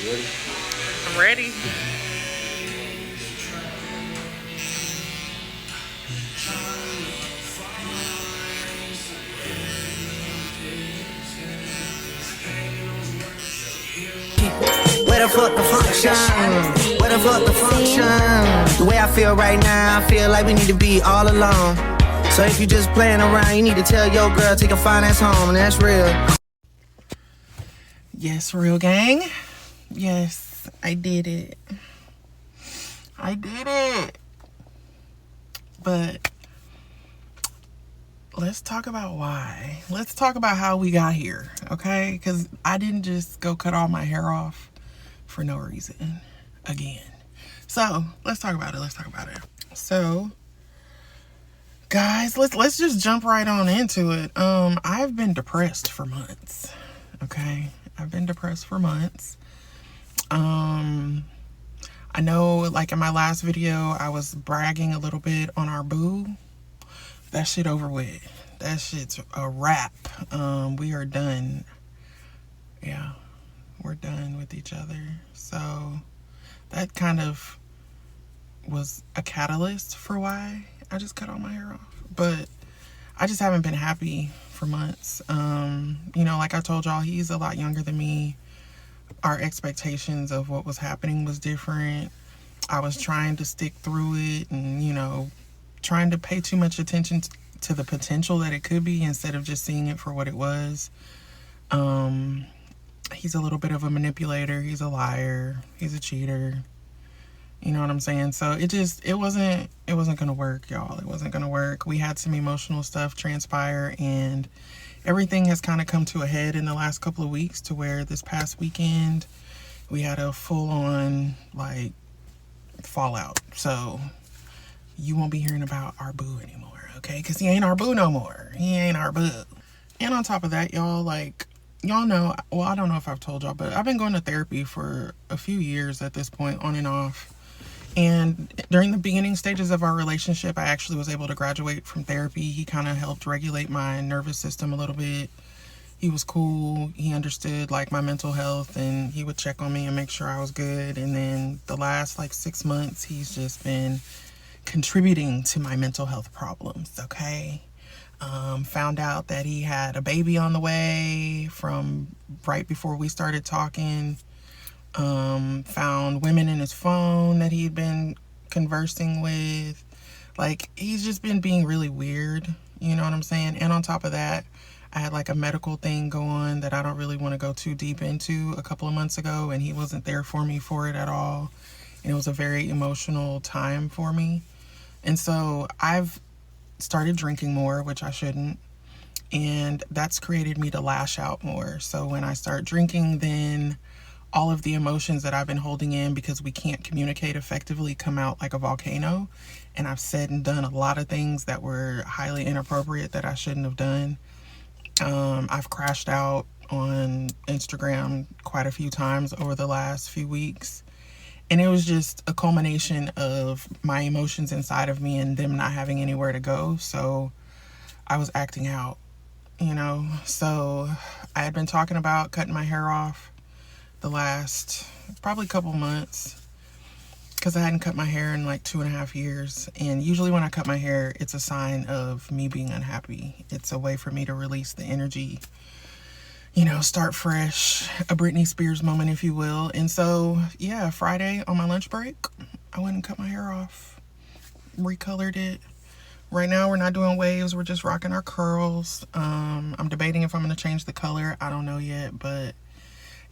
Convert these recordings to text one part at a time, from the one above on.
Ready? I'm ready. Where the fuck the function? Where the fuck the function? The way I feel right now, I feel like we need to be all alone. So if you just playing around, you need to tell your girl take a fine ass home, and that's real. Yes, real gang. Yes, I did it. I did it. But let's talk about why. Let's talk about how we got here, okay? Because I didn't just go cut all my hair off for no reason again. So let's talk about it. So guys, let's just jump right on into it. I've been depressed for months. Okay, I've been depressed for months. I know, like in my last video, I was bragging a little bit on our boo. That shit over with. That shit's a wrap. We are done. Yeah, we're done with each other. So that kind of was a catalyst for why I just cut all my hair off. But I just haven't been happy for months. You know, like I told y'all, he's a lot younger than me. Our expectations of what was happening was different. I was trying to stick through it and, you know, trying to pay too much attention to the potential that it could be instead of just seeing it for what it was. He's a little bit of a manipulator. He's a liar. He's a cheater. You know what I'm saying? So it wasn't gonna work, y'all. It wasn't gonna work. We had some emotional stuff transpire, and everything has kind of come to a head in the last couple of weeks, to where this past weekend we had a full-on like fallout. So you won't be hearing about our boo anymore, okay? Because he ain't our boo no more. He ain't our boo. And on top of that, y'all, like, y'all know, well, I don't know if I've told y'all, but I've been going to therapy for a few years at this point, on and off. And during the beginning stages of our relationship, I actually was able to graduate from therapy. He kind of helped regulate my nervous system a little bit. He was cool. He understood like my mental health, and he would check on me and make sure I was good. And then the last like 6 months, he's just been contributing to my mental health problems, okay? Found out that he had a baby on the way from right before we started talking. Found women in his phone that he'd been conversing with. Like, he's just been being really weird, you know what I'm saying? And on top of that, I had like a medical thing go on that I don't really want to go too deep into a couple of months ago, and he wasn't there for me for it at all. And it was a very emotional time for me. And so I've started drinking more, which I shouldn't. And that's created me to lash out more. So when I start drinking, then all of the emotions that I've been holding in because we can't communicate effectively come out like a volcano. And I've said and done a lot of things that were highly inappropriate that I shouldn't have done. I've crashed out on Instagram quite a few times over the last few weeks. And it was just a culmination of my emotions inside of me and them not having anywhere to go. So I was acting out, you know. So I had been talking about cutting my hair off the last probably couple months, because I hadn't cut my hair in like 2.5 years. And usually when I cut my hair, it's a sign of me being unhappy. It's a way for me to release the energy, you know, start fresh, a Britney Spears moment, if you will. And so, yeah, Friday on my lunch break, I went and cut my hair off, recolored it. Right now, we're not doing waves. We're just rocking our curls. I'm debating if I'm going to change the color. I don't know yet, but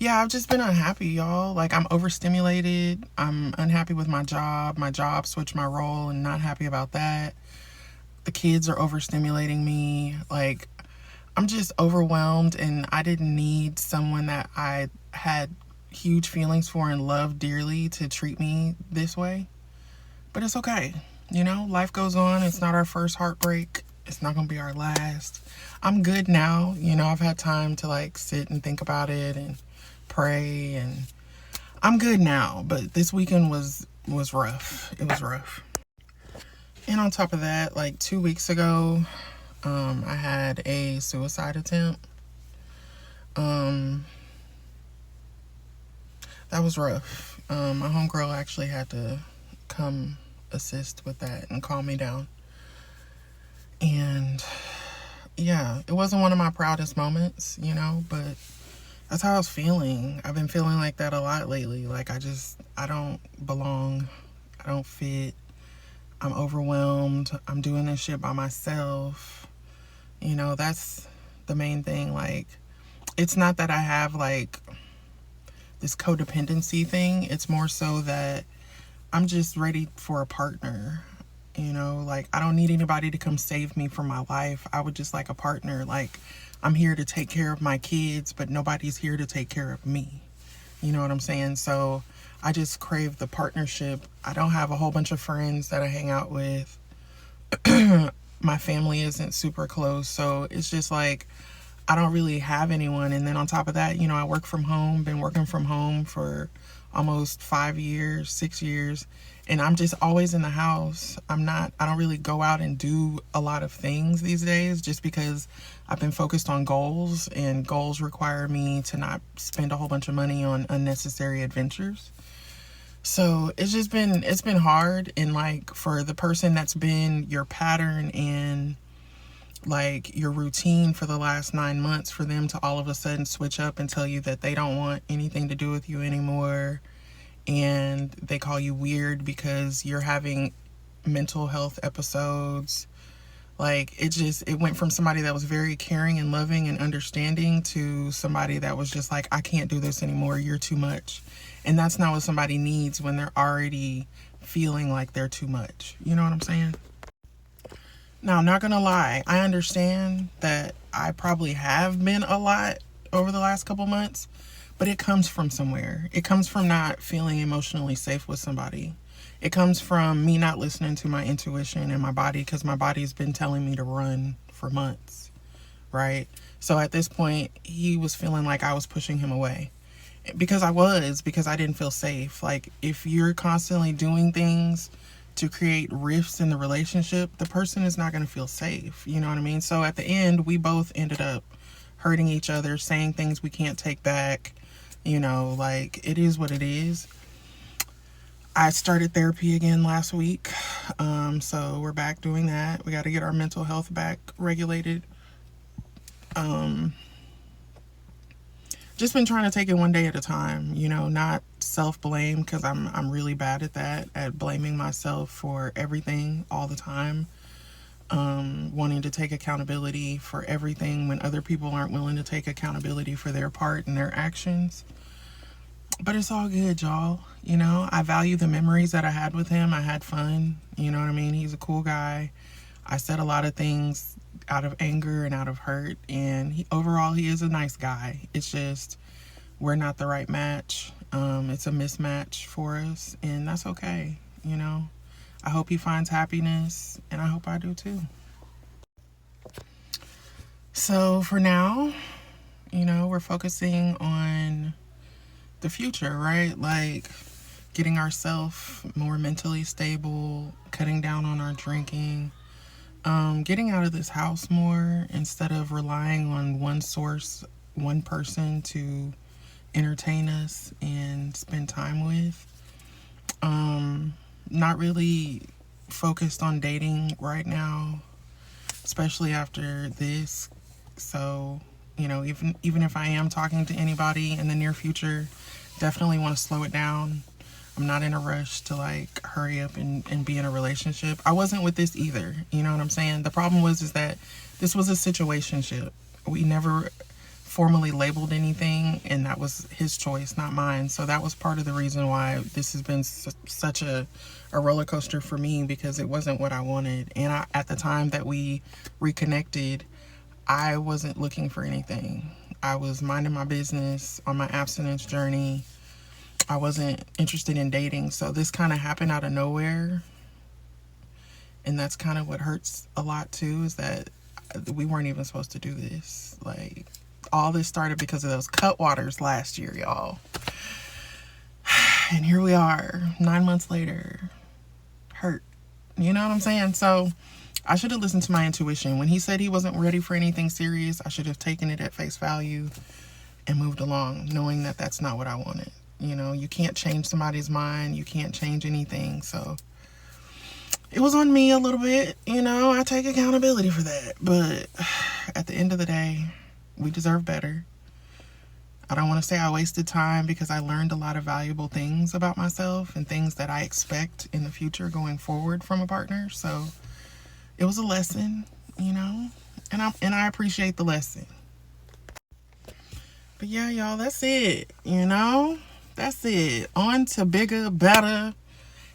yeah, I've just been unhappy, y'all. Like, I'm overstimulated. I'm unhappy with my job. My job switched my role and not happy about that. The kids are overstimulating me. Like, I'm just overwhelmed, and I didn't need someone that I had huge feelings for and loved dearly to treat me this way. But it's okay. You know, life goes on. It's not our first heartbreak. It's not going to be our last. I'm good now. You know, I've had time to like sit and think about it and pray, and I'm good now. But this weekend was rough. It was rough. And on top of that, like 2 weeks ago, I had a suicide attempt. That was rough. My homegirl actually had to come assist with that and calm me down. And yeah, it wasn't one of my proudest moments, but that's how I was feeling. I've been feeling like that a lot lately. Like I don't belong. I don't fit. I'm overwhelmed. I'm doing this shit by myself. That's the main thing. Like, it's not that I have like this codependency thing. It's more so that I'm just ready for a partner. Like, I don't need anybody to come save me from my life. I would just like a partner. Like, I'm here to take care of my kids, but nobody's here to take care of me. You know what I'm saying? So I just crave the partnership. I don't have a whole bunch of friends that I hang out with. My family isn't super close. So it's just like, I don't really have anyone. And then on top of that, I work from home, been working from home for almost 5 years, 6 years. And I'm just always in the house. I don't really go out and do a lot of things these days just because I've been focused on goals, and goals require me to not spend a whole bunch of money on unnecessary adventures. So it's been hard. And like, for the person that's been your pattern and like your routine for the last 9 months, for them to all of a sudden switch up and tell you that they don't want anything to do with you anymore, and they call you weird because you're having mental health episodes. Like, it went from somebody that was very caring and loving and understanding to somebody that was just like, I can't do this anymore, you're too much. And that's not what somebody needs when they're already feeling like they're too much. You know what I'm saying? Now, I'm not gonna lie, I understand that I probably have been a lot over the last couple months, but it comes from somewhere. It comes from not feeling emotionally safe with somebody. It comes from me not listening to my intuition and my body, because my body's been telling me to run for months, right? So at this point, he was feeling like I was pushing him away. Because I didn't feel safe. Like, if you're constantly doing things to create rifts in the relationship, the person is not going to feel safe. You know what I mean? So at the end, we both ended up hurting each other, saying things we can't take back. Like, it is what it is. I started therapy again last week. So we're back doing that. We got to get our mental health back regulated. Just been trying to take it one day at a time, not self-blame, because I'm really bad at that, at blaming myself for everything all the time. Wanting to take accountability for everything when other people aren't willing to take accountability for their part and their actions. But it's all good, y'all. I value the memories that I had with him. I had fun. You know what I mean? He's a cool guy. I said a lot of things out of anger and out of hurt. And overall, he is a nice guy. It's just, we're not the right match. It's a mismatch for us. And that's okay. I hope he finds happiness. And I hope I do too. So for now, we're focusing on the future, right? Like, getting ourselves more mentally stable, cutting down on our drinking, getting out of this house more instead of relying on one source, one person to entertain us and spend time with. Not really focused on dating right now, especially after this. So, even if I am talking to anybody in the near future, definitely want to slow it down. I'm not in a rush to like hurry up and be in a relationship. I wasn't with this either. You know what I'm saying? The problem is that this was a situationship. We never formally labeled anything, and that was his choice, not mine. So that was part of the reason why this has been such a roller coaster for me, because it wasn't what I wanted. And at the time that we reconnected, I wasn't looking for anything. I was minding my business on my abstinence journey. I wasn't interested in dating. So this kind of happened out of nowhere. And that's kind of what hurts a lot too, is that we weren't even supposed to do this. Like, all this started because of those cutwaters last year, y'all. And here we are, 9 months later, hurt. You know what I'm saying? So I should have listened to my intuition. When he said he wasn't ready for anything serious, I should have taken it at face value and moved along, knowing that that's not what I wanted. You know, you can't change somebody's mind. You can't change anything. So it was on me a little bit. You know, I take accountability for that. But at the end of the day, we deserve better. I don't want to say I wasted time because I learned a lot of valuable things about myself and things that I expect in the future going forward from a partner. So it was a lesson, you know, and I appreciate the lesson. But yeah, y'all, that's it, you know? That's it. On to bigger, better,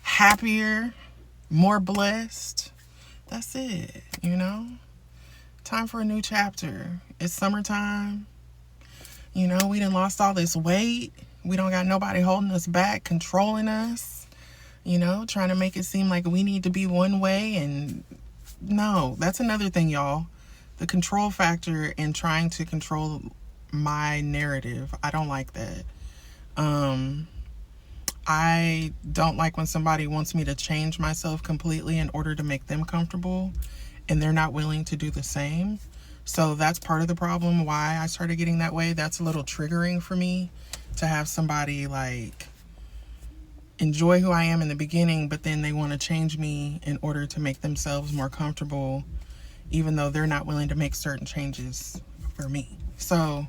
happier, more blessed. That's it, you know? Time for a new chapter. It's summertime. You know, we done lost all this weight. We don't got nobody holding us back, controlling us, you know, trying to make it seem like we need to be one way. And no, that's another thing, y'all. The control factor in trying to control my narrative. I don't like that. I don't like when somebody wants me to change myself completely in order to make them comfortable and they're not willing to do the same. So that's part of the problem why I started getting that way. That's a little triggering for me to have somebody like enjoy who I am in the beginning, but then they want to change me in order to make themselves more comfortable, even though they're not willing to make certain changes for me. So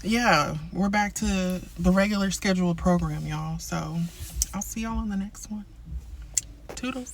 yeah, we're back to the regular scheduled program, y'all. So I'll see y'all on the next one. Toodles.